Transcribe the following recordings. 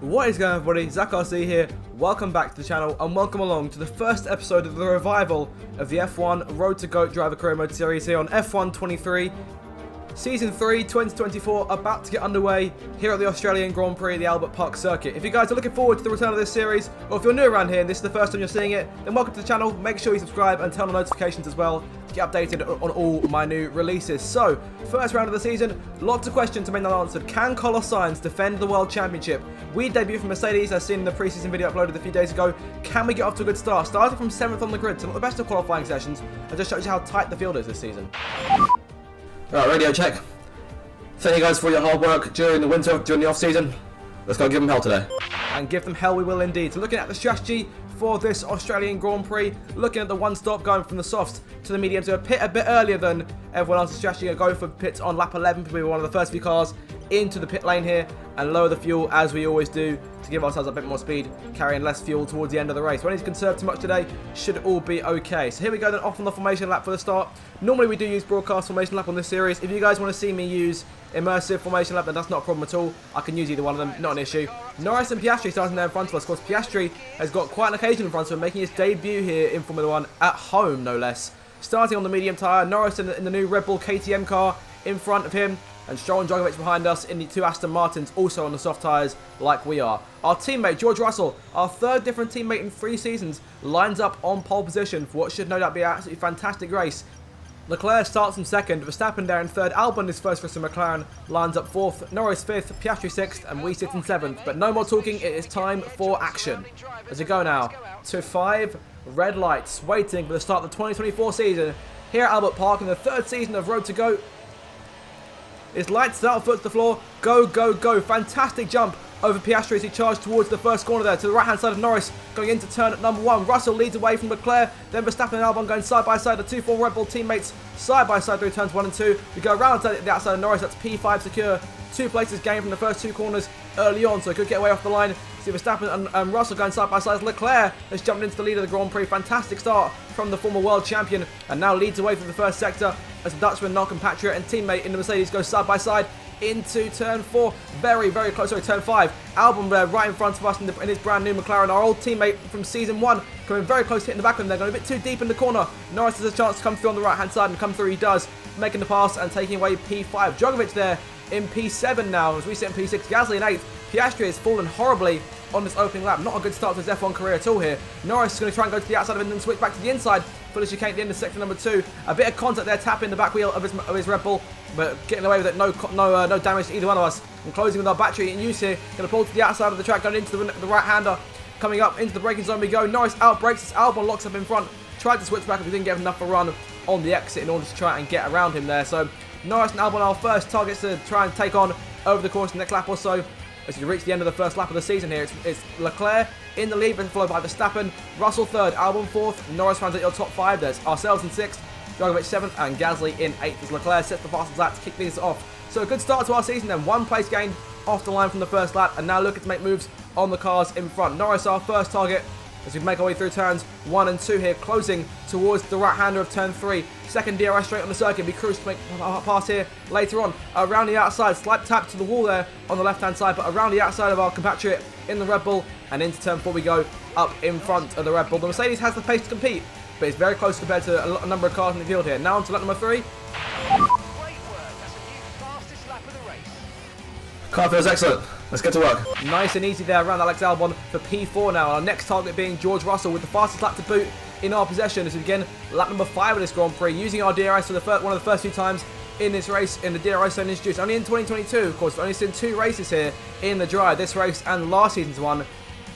What is going on, everybody? ZakRC here. Welcome back to the channel and welcome along to the first episode of the revival of the F1 Road to GOAT Driver Career Mode series here on F1 23. Season 3 2024 about to get underway here at the Australian Grand Prix, the Albert Park circuit. If you guys are looking forward to the return of this series, or if you're new around here and this is the first time you're seeing it, then welcome to the channel. Make sure you subscribe and turn on notifications as well to get updated on all my new releases. So, first round of the season, lots of questions remain unanswered. Can Carlos Sainz defend the World Championship? We debut for Mercedes, as seen in the pre-season video uploaded a few days ago. Can we get off to a good start? Starting from 7th on the grid, so not the best of qualifying sessions, and just shows you how tight the field is this season. Alright, radio check. Thank you guys for your hard work during the winter, during the off-season. Let's go give them hell today. And give them hell we will indeed. So looking at the strategy for this Australian Grand Prix, looking at the one stop, going from the softs to the mediums. So a pit a bit earlier than everyone else's strategy. Go for pits on lap 11 to be one of the first few cars into the pit lane here and lower the fuel as we always do to give ourselves a bit more speed, carrying less fuel towards the end of the race. We don't need to conserve too much today, should all be okay. So here we go then, off on the formation lap for the start. Normally we do use broadcast formation lap on this series. If you guys want to see me use immersive formation lap, then that's not a problem at all. I can use either one of them, not an issue. Norris and Piastri starting there in front of us. Of course, Piastri has got quite an occasion in front of him, making his debut here in Formula 1 at home, no less. Starting on the medium tyre, Norris in the new Red Bull KTM car in front of him, and Stroll and Djokovic behind us in the two Aston Martins, also on the soft tyres like we are. Our teammate, George Russell, our third different teammate in 3 seasons, lines up on pole position for what should no doubt be an absolutely fantastic race. Leclerc starts in 2nd, Verstappen there in 3rd, Albon is 1st for McLaren, lines up 4th, Norris 5th, Piastri 6th, and we sit in 7th. But no more talking, it is time for action. As we go now to 5 red lights, waiting for the start of the 2024 season here at Albert Park in the 3rd season of Road to GOAT. It's lights out, foot to the floor, go, go, go. Fantastic jump over Piastri as he charged towards the first corner there to the right-hand side of Norris, going into turn at number 1. Russell leads away from Leclerc, then Verstappen and Albon going side by side, the 2 former Red Bull teammates side by side through turns 1 and 2. We go around to the outside of Norris, that's P5 secure. 2 places gained from the first 2 corners early on, so he could get away off the line. See Verstappen and Russell going side by side. Leclerc has jumped into the lead of the Grand Prix. Fantastic start from the former world champion, and now leads away through the first sector as the Dutchman, non-compatriot and teammate in the Mercedes go side by side into turn 4. Very, very close. Sorry, turn 5. Albon there right in front of us in his brand new McLaren. Our old teammate from season 1 coming very close, hitting the back of him. They're going a bit too deep in the corner. Norris has a chance to come through on the right-hand side, and come through he does, making the pass and taking away P5. Djokovic there in P7 now as we sit in P6. Gasly in 8th. Piastri has fallen horribly on this opening lap. Not a good start to his F1 career at all here. Norris is going to try and go to the outside of it and then switch back to the inside. Fully chicane at the end of sector number 2. A bit of contact there, tapping the back wheel of his Red Bull, but getting away with it. No damage to either one of us. And closing with our battery in use here. Going to pull to the outside of the track, going into the right-hander. Coming up into the braking zone we go. Norris outbrakes as Albon locks up in front. Tried to switch back, but we didn't get enough of a run on the exit in order to try and get around him there. So Norris and Albon are our first targets to try and take on over the course of the next lap or so. As we reach the end of the first lap of the season here, it's Leclerc in the lead, followed by Verstappen, Russell 3rd, Albon 4th, Norris rounds out your top 5. There's ourselves in 6th, Djokovic 7th, and Gasly in 8th as Leclerc sets the fastest lap to kick things off. So a good start to our season then, 1 place gained off the line from the first lap, and now looking to make moves on the cars in front. Norris our first target as we make our way through turns 1 and 2 here, closing towards the right-hander of turn 3. Second DRS straight on the circuit, be cruised to make a pass here later on. Around the outside, slight tap to the wall there on the left-hand side, but around the outside of our compatriot in the Red Bull, and into turn 4 we go, up in front of the Red Bull. The Mercedes has the pace to compete, but it's very close compared to a number of cars in the field here. Now on to lap number 3. Car feels excellent. Let's get to work. Nice and easy there around Alex Albon for P4 now. Our next target being George Russell with the fastest lap to boot in our possession as we begin lap number 5 of this Grand Prix, using our DRS for one of the first few times in this race in the DRS zone introduced. Only in 2022, of course. We've only seen 2 races here in the dry. This race and last season's one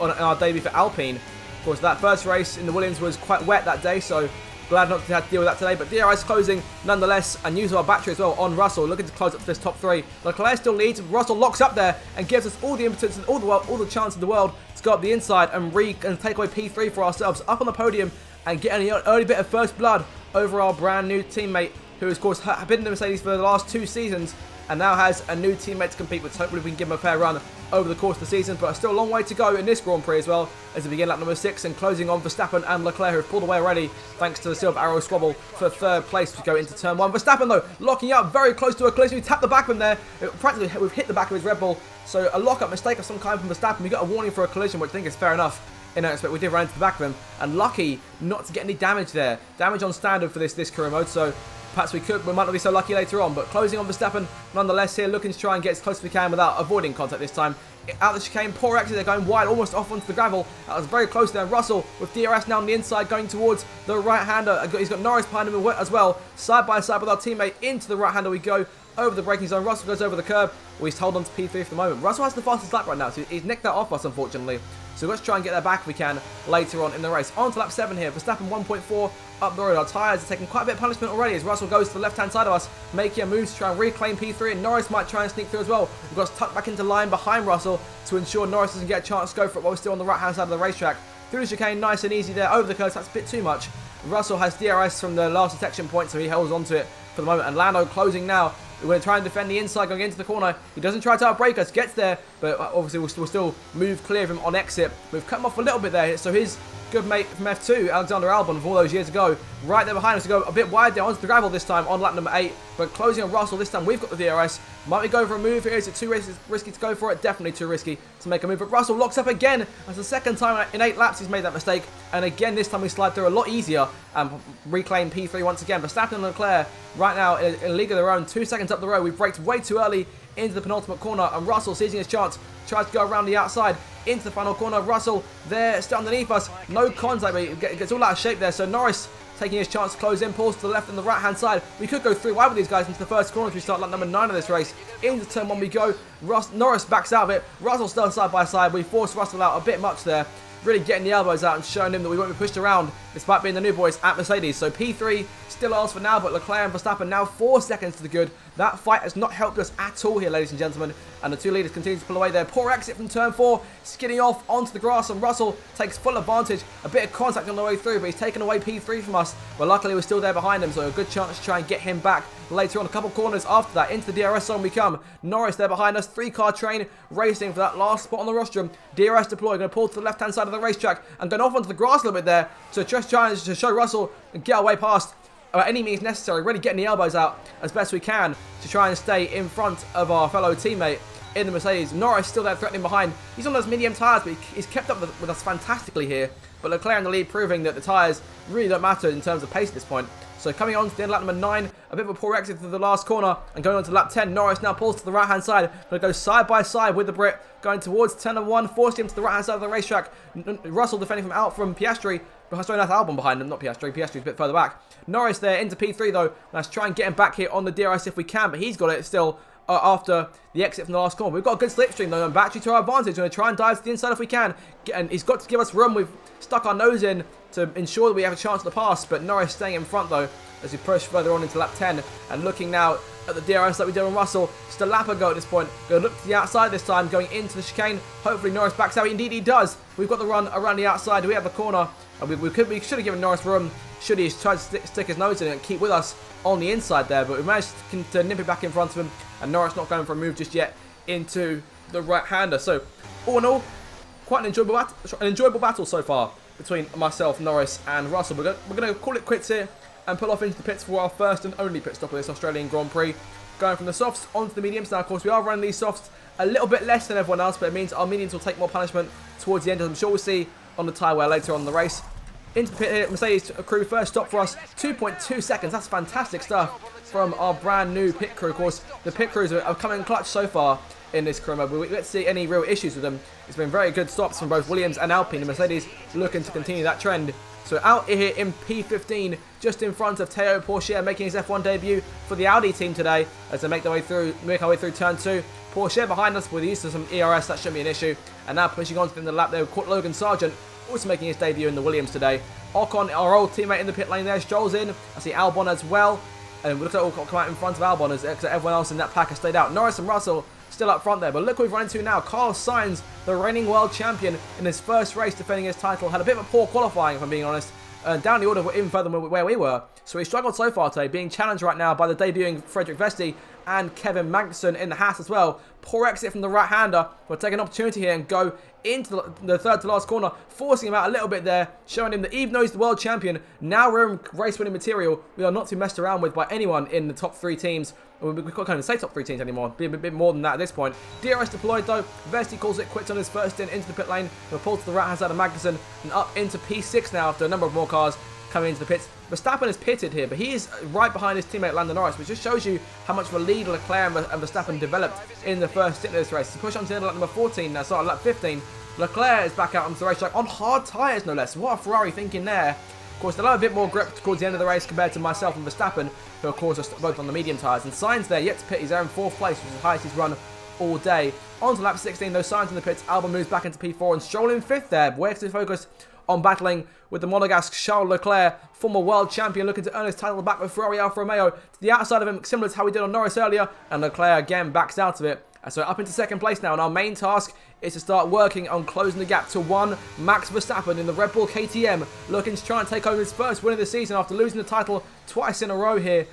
on our debut for Alpine. Of course, that first race in the Williams was quite wet that day, so glad not to have to deal with that today, but DRS closing nonetheless, and use our battery as well on Russell, looking to close up this top 3. Leclerc still leads. Russell locks up there and gives us all the impetus and all the chance in the world to go up the inside and take away P3 for ourselves, up on the podium and get an early bit of first blood over our brand new teammate, who of course has been in the Mercedes for the last 2 seasons and now has a new teammate to compete with. Hopefully we can give him a fair run over the course of the season, but still a long way to go in this Grand Prix as well, as we begin lap number 6 and closing on Verstappen and Leclerc, who have pulled away already thanks to the silver arrow squabble for 3rd place to go into turn 1. Verstappen though, locking up very close to a collision. We tapped the back of him there. Practically we've hit the back of his Red Bull, so a lock-up mistake of some kind from Verstappen. We got a warning for a collision, which I think is fair enough. In that respect, we did run into the back of him, and lucky not to get any damage there. Damage on standard for this career mode, so perhaps we might not be so lucky later on, but closing on Verstappen nonetheless here, looking to try and get as close as we can without avoiding contact this time. Out the chicane, poor exit, they're going wide, almost off onto the gravel. That was very close there. Russell with DRS now on the inside, going towards the right-hander. He's got Norris behind him as well. Side by side with our teammate, into the right-hander we go. Over the braking zone, Russell goes over the curb. Well, he's held on to P3 for the moment. Russell has the fastest lap right now, so he's nicked that off us, unfortunately. So let's try and get that back if we can later on in the race. On to lap 7 here. Verstappen 1.4 up the road. Our tyres are taking quite a bit of punishment already as Russell goes to the left-hand side of us, making a move to try and reclaim P3, and Norris might try and sneak through as well. We've got to tuck back into line behind Russell to ensure Norris doesn't get a chance to go for it while we're still on the right-hand side of the racetrack. Through the chicane, nice and easy there. Over the curves, that's a bit too much. Russell has DRS from the last detection point, so he holds on to it for the moment. And Lando closing now. We're going to try and defend the inside going into the corner. He doesn't try to outbrake us, gets there, but obviously we'll still move clear of him on exit. We've cut him off a little bit there, so his good mate from F2, Alexander Albon, from all those years ago, right there behind us to go a bit wide there onto the gravel this time on lap number 8, but closing on Russell this time. We've got the DRS. Might we go for a move here? Is it too risky to go for it? Definitely too risky to make a move, but Russell locks up again. That's the second time in 8 laps he's made that mistake, and again this time we slide through a lot easier and reclaim P3 once again. Verstappen and Leclerc right now in a league of their own, 2 seconds up the road. We've braked way too early into the penultimate corner, and Russell, seizing his chance, tries to go around the outside into the final corner. Russell there, still underneath us, no contact, but he gets all out of shape there. So Norris taking his chance to close in, pulls to the left and the right hand side. We could go 3 wide with these guys into the first corner as we start lap number 9 of this race. Into turn 1 we go. Norris backs out of it. Russell still side by side. We force Russell out a bit much there, really getting the elbows out and showing him that we won't be pushed around despite being the new boys at Mercedes. So P3 still ours for now, but Leclerc and Verstappen now 4 seconds to the good. That fight has not helped us at all here, ladies and gentlemen, and the 2 leaders continue to pull away there. Poor exit from turn 4, skidding off onto the grass, and Russell takes full advantage. A bit of contact on the way through, but he's taken away P3 from us, but luckily we're still there behind him, so a good chance to try and get him back later on. A couple corners after that, into the DRS zone we come. Norris there behind us, 3-car train racing for that last spot on the rostrum. DRS deployed, going to pull to the left-hand side of the racetrack and going off onto the grass a little bit there, so just trying to show Russell and get away past any means necessary, really getting the elbows out as best we can to try and stay in front of our fellow teammate in the Mercedes. Norris still there threatening behind. He's on those medium tyres, but he's kept up with us fantastically here. But Leclerc in the lead, proving that the tyres really don't matter in terms of pace at this point. So coming on to the end of lap number 9, a bit of a poor exit through the last corner, and going on to lap 10, Norris now pulls to the right-hand side, going to go side by side with the Brit, going towards turn number 1, forcing him to the right-hand side of the racetrack. Russell defending from Piastri, sorry, that's Albon behind him, not Piastri. Piastri's a bit further back. Norris there into P3 though. Let's try and get him back here on the DRS if we can, but he's got it still after the exit from the last corner. We've got a good slipstream though, and battery to our advantage. We're going to try and dive to the inside if we can, and he's got to give us room. We've stuck our nose in to ensure that we have a chance to pass, but Norris staying in front though as we push further on into lap 10, and looking now at the DRS that we did on Russell. Just a lap ago at this point. Going to look to the outside this time, going into the chicane. Hopefully Norris backs out. Indeed he does. We've got the run around the outside. We have the corner, and we should have given Norris room should he try to stick his nose in it and keep with us on the inside there, but we managed to nip it back in front of him, and Norris not going for a move just yet into the right-hander. So all in all, quite an enjoyable battle so far between myself, Norris and Russell. We're going to call it quits here and pull off into the pits for our first and only pit stop of this Australian Grand Prix. Going from the softs onto the mediums. Now, of course, we are running these softs a little bit less than everyone else, but it means our mediums will take more punishment towards the end, as I'm sure we'll see on the tyre wear later on in the race. Into the pit here, Mercedes crew first stop for us, 2.2 seconds. That's fantastic stuff from our brand new pit crew. Of course, the pit crews are coming clutch so far in this crew mode. We don't see any real issues with them. It's been very good stops from both Williams and Alpine, and Mercedes looking to continue that trend. So out here in P15, just in front of Théo Pourchaire, making his F1 debut for the Audi team today as they make our way through turn 2. Pourchaire behind us with the use of some ERS, that shouldn't be an issue. And now pushing on to the end of the lap there, Logan Sargent also making his debut in the Williams today. Ocon, our old teammate in the pit lane there, strolls in. I see Albon as well. And we look at Ocon come out in front of Albon as everyone else in that pack has stayed out. Norris and Russell still up front there. But look what we've run into now. Carlos Sainz, the reigning world champion in his first race defending his title, had a bit of a poor qualifying, if I'm being honest. Down the order even further than where we were. So he struggled so far today, being challenged right now by the debuting Frederick Vesti and Kevin Magnussen in the Haas as well. Poor exit from the right-hander. We'll take an opportunity here and go into the third to last corner, forcing him out a little bit there, showing him that even though he's the world champion, now we're in race-winning material. We are not to be messed around with by anyone in the top 3 teams. We can't even say top 3 teams anymore. Be a bit more than that at this point. DRS deployed though. Vesti calls it quits on his first stint into the pit lane. We'll pull to the right-hand side of Magnussen and up into P6 now after a number of more cars coming into the pits. Verstappen is pitted here, but he is right behind his teammate Lando Norris, which just shows you how much of a lead Leclerc and Verstappen developed in the first stint of this race. To push on to lap number 14 now, started lap 15. Leclerc is back out onto the racetrack on hard tyres, no less. What a Ferrari thinking there. Of course, they'll have a bit more grip towards the end of the race compared to myself and Verstappen, who of course are both on the medium tyres. And Sainz there, yet to pit, he's there in 4th place, which is the highest he's run all day. On to lap 16, those Sainz in the pits. Albon moves back into P4 and Stroll in 5th there. Way to focus on battling with the Monegasque Charles Leclerc, former world champion, looking to earn his title back with Ferrari Alfa Romeo. To the outside of him, similar to how we did on Norris earlier, and Leclerc again backs out of it. So up into 2nd place now, and our main task is to start working on closing the gap to 1 Max Verstappen in the Red Bull KTM, looking to try and take home his first win of the season after losing the title twice in a row here.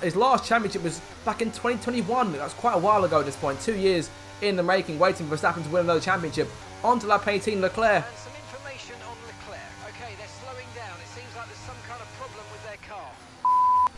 His last championship was back in 2021. That was quite a while ago at this point, 2 years in the making, waiting for Verstappen to win another championship. On to lap 18, Leclerc.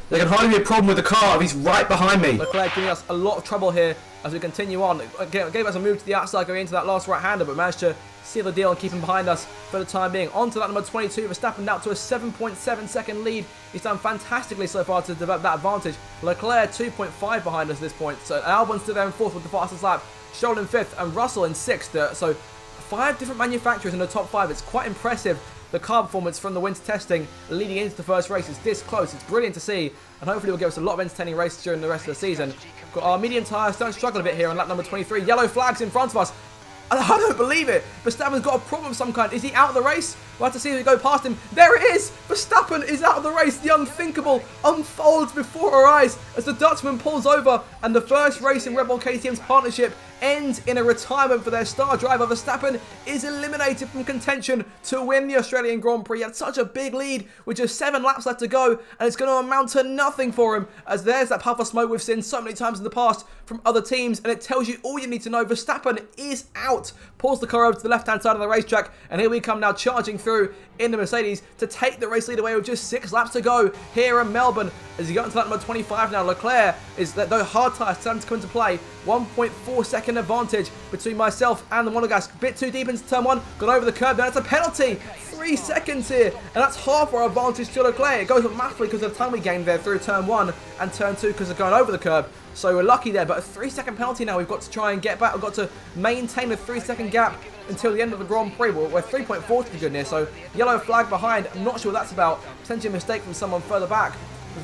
There can hardly be a problem with the car if he's right behind me. Leclerc giving us a lot of trouble here as we continue on. Gave us a move to the outside going into that last right-hander, but managed to seal the deal and keep him behind us for the time being. On to that number 22, Verstappen now to a 7.7 second lead. He's done fantastically so far to develop that advantage. Leclerc 2.5 behind us at this point. So Albon's still there in 4th with the fastest lap. Stroll in 5th and Russell in 6th. So 5 different manufacturers in the top 5. It's quite impressive. The car performance from the winter testing leading into the first race is this close. It's brilliant to see, and hopefully will give us a lot of entertaining races during the rest of the season. Got our medium tyres starting to struggle a bit here on lap number 23. Yellow flags in front of us. I don't believe it. Verstappen's got a problem of some kind. Is he out of the race? We'll have to see if we go past him. There it is. Verstappen is out of the race. The unthinkable unfolds before our eyes as the Dutchman pulls over, and the first race in Red Bull KTM's partnership ends in a retirement for their star driver. Verstappen is eliminated from contention to win the Australian Grand Prix. He had such a big lead with just 7 laps left to go, and it's going to amount to nothing for him, as there's that puff of smoke we've seen so many times in the past from other teams, and it tells you all you need to know. Verstappen is out. Pulls the car over to the left-hand side of the racetrack, and here we come now charging through in the Mercedes to take the race lead away with just 6 laps to go here in Melbourne. As you go into lap number 25 now, Leclerc is that those hard tyres starting to come into play. 1.4 second advantage between myself and the Monegasque. Bit too deep into turn 1, got over the curb. Now it's a penalty. 3 seconds here, and that's half our advantage to Leclerc. It goes up massively because of the time we gained there through turn 1 and turn 2 because of going over the curb. So we're lucky there, but a 3-second penalty now. We've got to try and get back. We've got to maintain a 3-second gap until the end of the Grand Prix. We're 3.4 to be good here, so yellow flag behind. I'm not sure what that's about. Potentially a mistake from someone further back.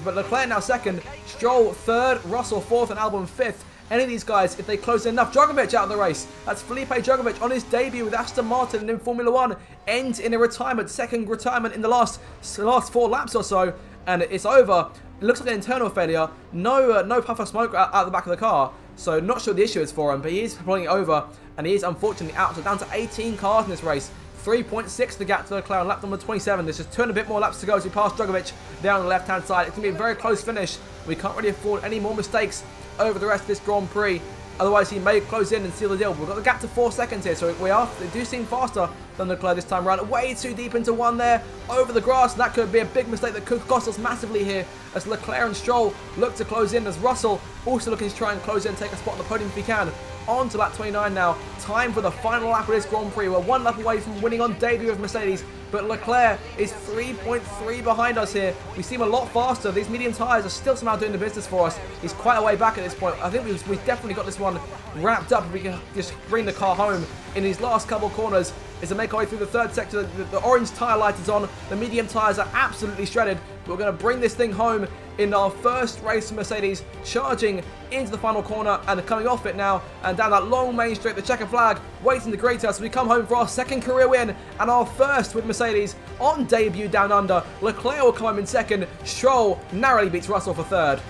But Leclerc now 2nd, Stroll 3rd, Russell 4th, and Albon 5th. Any of these guys, if they close enough, Drogovic out of the race. That's Felipe Drogovic on his debut with Aston Martin in Formula 1. Ends in a retirement, 2nd retirement in the last 4 laps or so. And it's over. It looks like an internal failure. No puff of smoke out the back of the car. So not sure the issue is for him, but he is pulling it over. And he is unfortunately out. So down to 18 cars in this race. 3.6 the gap to Leclerc on lap number 27. There's just 2 and a bit more laps to go as we pass Drogovic there on the left-hand side. It's going to be a very close finish. We can't really afford any more mistakes over the rest of this Grand Prix. Otherwise, he may close in and seal the deal. We've got the gap to 4 seconds here, so they do seem faster than Leclerc this time around. Way too deep into 1 there, over the grass, and that could be a big mistake that could cost us massively here as Leclerc and Stroll look to close in, as Russell also looking to try and close in and take a spot on the podium if he can. On to lap 29 now. Time for the final lap of this Grand Prix. We're 1 lap away from winning on debut of Mercedes, but Leclerc is 3.3 behind us here. We seem a lot faster. These medium tyres are still somehow doing the business for us. He's quite a way back at this point. I think we've definitely got this one wrapped up if we can just bring the car home in these last couple of corners. As to make our way through the 3rd sector, the orange tyre light is on. The medium tyres are absolutely shredded. We're going to bring this thing home in our first race for Mercedes, charging into the final corner and coming off it now, and down that long main straight, the checker flag waiting to greet us. We come home for our 2nd career win and our 1st with Mercedes on debut down under. Leclerc will come home in 2nd. Stroll narrowly beats Russell for 3rd.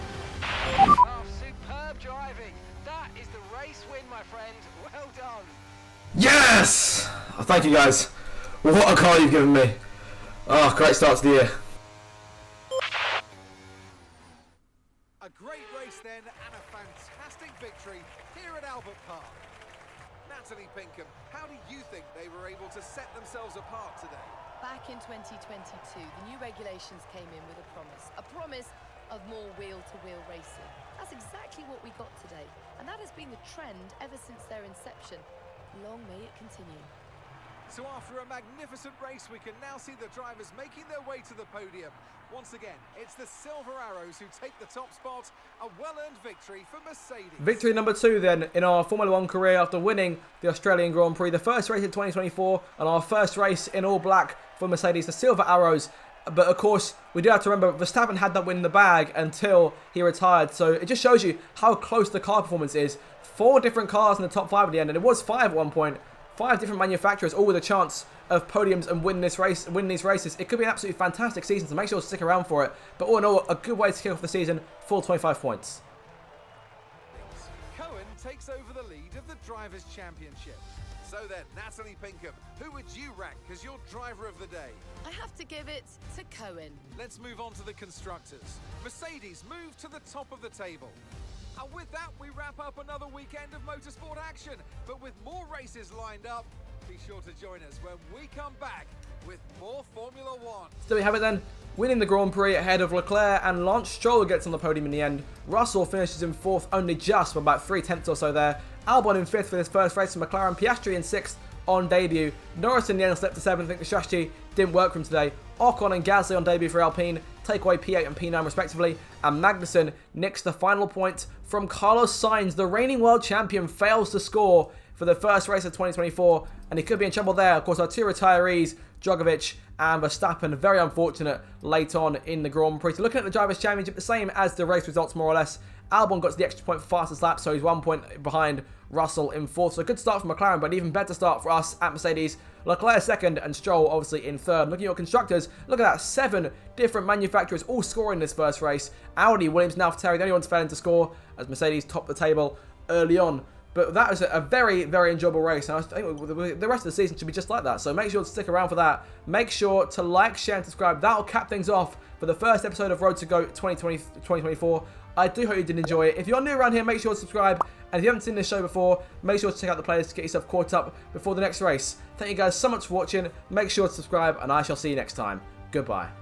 Oh, superb driving. That is the race win, my friend. Well done. Yes! Oh, thank you guys. What a car you've given me. Oh, great start to the year. A great race then, and a fantastic Albert Park. Natalie Pinkham, how do you think they were able to set themselves apart today? Back in 2022, the new regulations came in with a promise of more wheel-to-wheel racing. That's exactly what we got today, and that has been the trend ever since their inception. Long may it continue. So after a magnificent race, we can now see the drivers making their way to the podium. Once again, it's the Silver Arrows who take the top spot. A well-earned victory for Mercedes. Victory number 2 then in our Formula 1 career after winning the Australian Grand Prix. The first race in 2024 and our first race in all black for Mercedes, the Silver Arrows. But of course, we do have to remember Verstappen had that win in the bag until he retired. So it just shows you how close the car performance is. 4 different cars in the top 5 at the end, and it was 5 at one point. 5 different manufacturers, all with a chance of podiums and win these races. It could be an absolutely fantastic season, so make sure to stick around for it. But all in all, a good way to kick off the season, full 25 points. Cohen takes over the lead of the Drivers' Championship. So then, Natalie Pinkham, who would you rank as your driver of the day? I have to give it to Cohen. Let's move on to the constructors. Mercedes move to the top of the table. And with that, we wrap up another weekend of motorsport action. But with more races lined up, be sure to join us when we come back with more Formula 1. So there we have it then. Winning the Grand Prix ahead of Leclerc, and Lance Stroll gets on the podium in the end. Russell finishes in 4th, only just by about 3/10 or so there. Albon in 5th for his first race for McLaren. Piastri in 6th on debut. Norris in the end slipped to 7th. I think the strategy didn't work for him today. Ocon and Gasly on debut for Alpine take away P8 and P9 respectively. And Magnussen nicks the final point from Carlos Sainz. The reigning world champion fails to score for the first race of 2024, and he could be in trouble there. Of course, our 2 retirees, Drogovic and Verstappen, very unfortunate late on in the Grand Prix. So looking at the Drivers' Championship, the same as the race results more or less. Albon got to the extra point for fastest lap, so he's 1 point behind Russell in 4th. So a good start for McLaren, but an even better start for us at Mercedes. Leclerc 2nd and Stroll obviously in 3rd. Looking at your constructors, look at that, 7 different manufacturers all scoring this first race. Audi, Williams, and AlphaTauri, the only ones failing to score as Mercedes topped the table early on. But that was a very, very enjoyable race, and I think the rest of the season should be just like that. So make sure to stick around for that. Make sure to like, share, and subscribe. That'll cap things off for the first episode of Road to Go 2024. I do hope you did enjoy it. If you're new around here, make sure to subscribe. And if you haven't seen this show before, make sure to check out the playlist to get yourself caught up before the next race. Thank you guys so much for watching. Make sure to subscribe, and I shall see you next time. Goodbye.